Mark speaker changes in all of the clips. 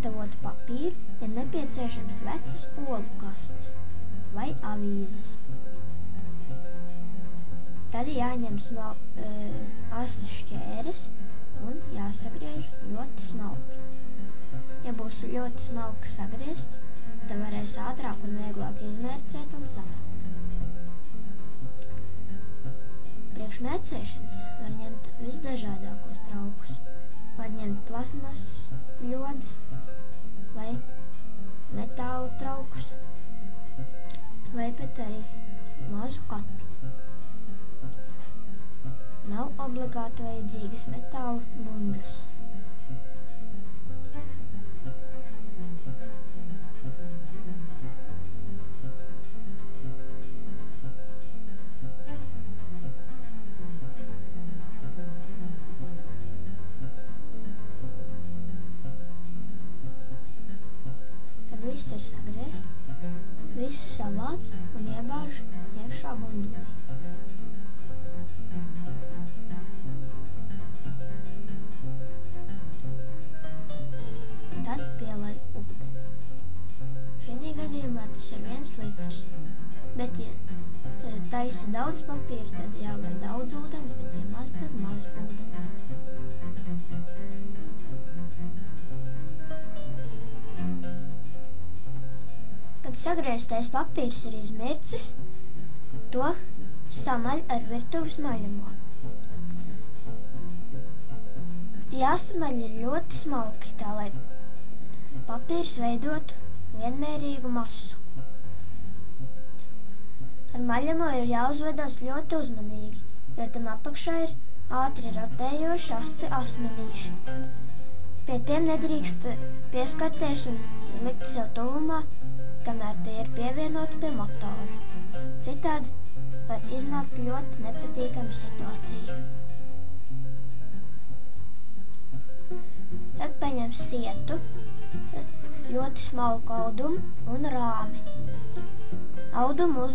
Speaker 1: gatavotu papīru, ir nepieciešams vecas olu kastes vai avīzes. Tad jāņem asas šķēres un jāsagriež ļoti smalki. Ja būs ļoti smalki sagriezts, tad varēs ātrāk un vieglāk izmērcēt un samalt. Priekš mērcēšanas var ņemt visdažādākos traukus. Var ņemt plasmasas, ļodas vai metāla traukus, vai pat arī mazu katlu. Nav obligāti vajadzīgas metāla bumbļas. Kad viss ir sagriezts, visu savāc un iebāž iekšā bundulī. Tad pielai ūdeni. Šajā gadījumā tas ir 1 litrs, bet ja taisa daudz papīra, tad jālai daudz ūdens, bet ja maz, tad maz ūdens. Kad sagrieztais papīrs ir izmircis, to samaļ ar virtuves maļamo. Jāsamaļ ir ļoti smalki, tā lai papīrs veidotu vienmērīgu masu. Ar maļamo ir jāuzvedas ļoti uzmanīgi, jo tam apakšā ir ātri rotējoši asi asmenīši. Pie tiem nedrīkst pieskarties un likt sev tuvumā, kamēr tie ir pievienoti pie motora. Citādi var iznākt ļoti nepatīkama situācija. Tad paņem sietu, ļoti smalku audumu un rāmi. Audumu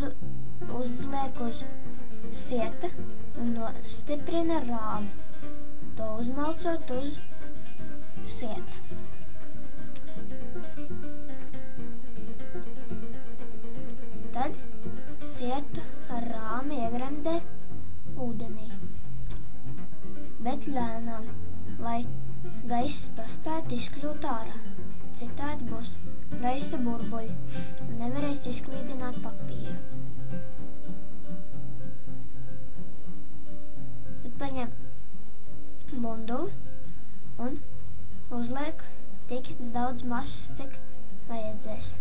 Speaker 1: uzliek uz sieta un nostiprina rāmi, to uzmalcot uz sieta. Tad sietu ar rāmi iegremdē ūdenī, bet lēnām, lai gaiss paspētu izkļūt ārā. Citādi būs gaisa burbuļi un nevarēs izklīdināt papīru. Tad paņem bunduli un uzliek tik daudz masas, cik vajadzēs.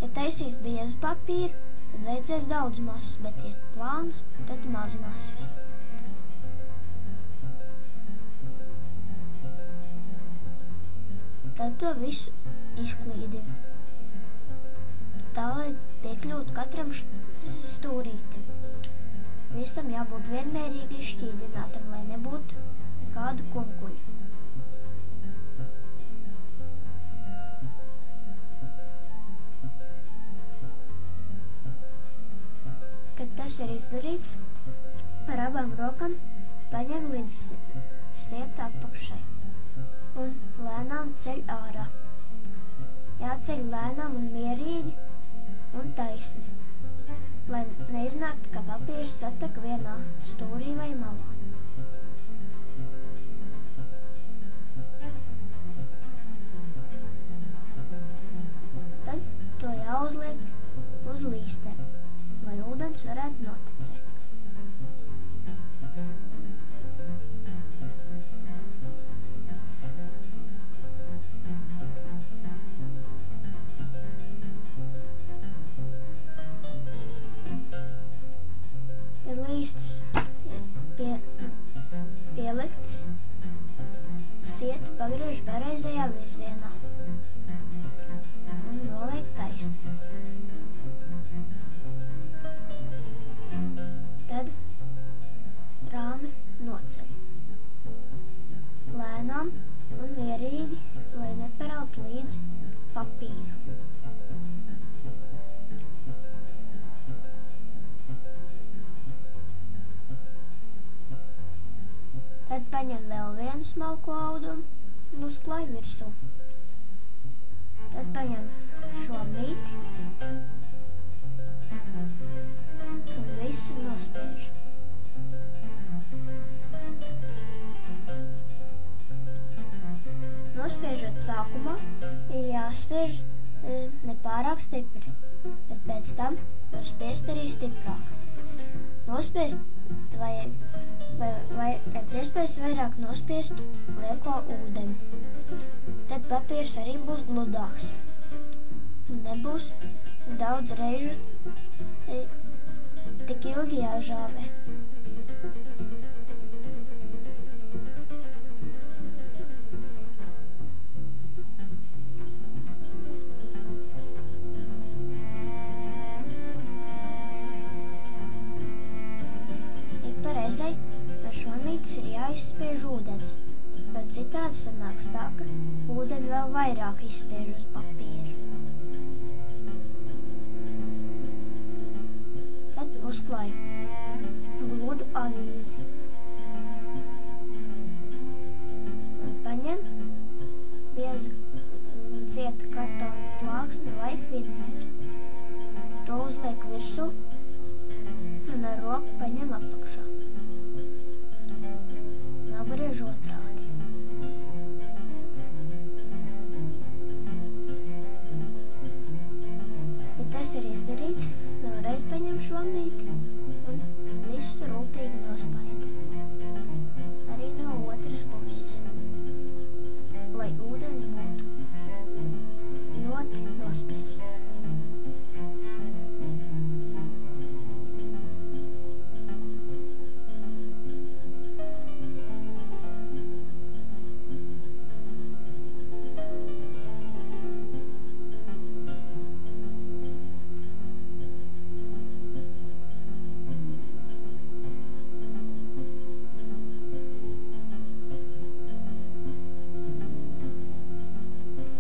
Speaker 1: Ja taisīs biezu papīru, tad vajadzēs daudz masas, bet ja plānu, tad maz masas. Tad to visu izklīdina, tā lai piekļūtu katram stūrītim. Visam jābūt vienmērīgi izšķīdinātam, lai nebūtu nekādu kunkuļu. Kad tas ir izdarīts, ar abām rokām paņem līdz sieta apakšai un lēnām ceļ ārā. Jāceļ lēnām un mierīgi un taisni, lai neiznāktu, ka papīrs satek vienā stūrī vai malā. Tad to jāuzliek uz līstēm, lai ūdens varētu notekēt. Līstas ir pieliktas, sietu pagriež pareizajā virzienā un noliek taisni. Tad rāmi noceļ. Lēnām un mierīgi, lai neparautu līdzi papīru. Tad paņem vēl vienu smalko audumu un uzklāj virsū. Tad paņem šo mīti un visu nospiež. Nospiežot sākumā ir jāspiež nepārāk stipri, bet pēc tam var spiest arī stiprāk. Nospiest vajag, vai pēc iespējas vairāk nospiest lieko ūdeni. Tad papīrs arī būs gludāks. Nebūs daudz reižu tik ilgi jāžāvē. Reizei no šonītes ir jāizspiež ūdens, jo citādi sanāks tā, ka ūdeni vēl vairāk izspiež uz papīra. Tad uzklāj gludu avīzi un paņem biezu cieta kartona plāksni vai finieru. To uzliek virsū un ar roku paņem apakšā. Pagriež otrādi. Ja tas ir izdarīts, vēlreiz paņem šo mīti un visu rūpīgi nospaida. Arī no otras puses, lai ūdens būtu ļoti nospiests.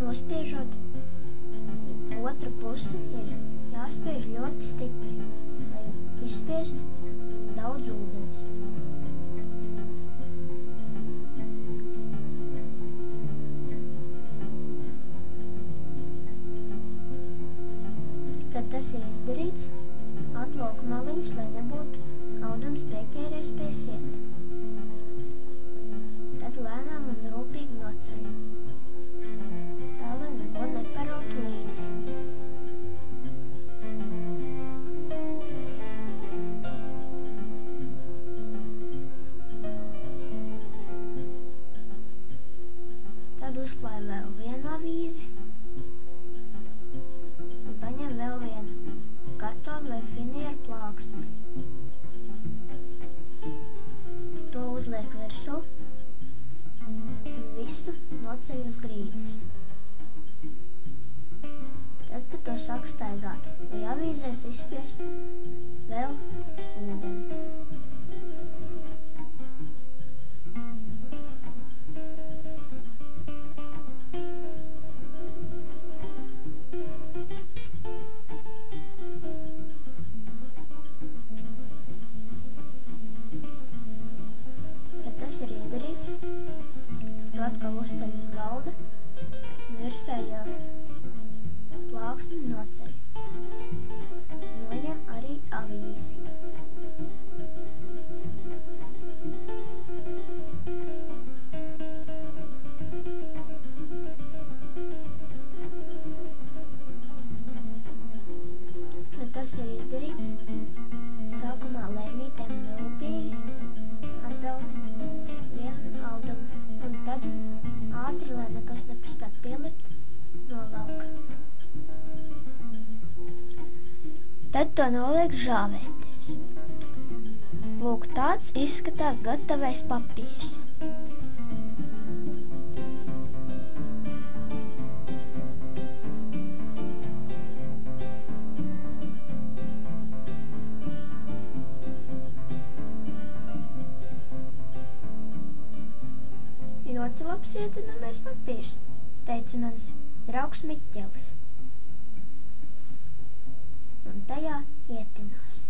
Speaker 1: Nospiežot otru pusi ir jāspiež ļoti stipri, lai izspiestu daudz ūdens. Kad tas ir izdarīts, atlok maliņas, lai nebūtu audums pieķēries pie sieta. Tad lēnām un rūpīgi noceļ. Lai neko neparautu līdzi. Tad uzklāj vēl vienu avīzi un paņem vēl vienu kartonu vai finieru plāksni. To uzliek virsū un visu noceļ uz grīdas. Tad pa to sāk staigāt, lai avīzēs izspiest vēl ūdeni. Kad tas ir izdarīts, to atkal uzceļ uz galda un virsējo plāksni noceļ. Noņem arī avīzi. Kad tas ir izdarīts, sākumā lēnītēm un rūpīgi atdal vienu audumu un tad ātri, lai nekas nepaspētu pielikt, novelk. Tad to noliek žāvēties. Lūk, tāds izskatās gatavais papīrs. Ļoti labs ietinamais papīrs, teica mans draugs Miķelis. Un tajā ietinās.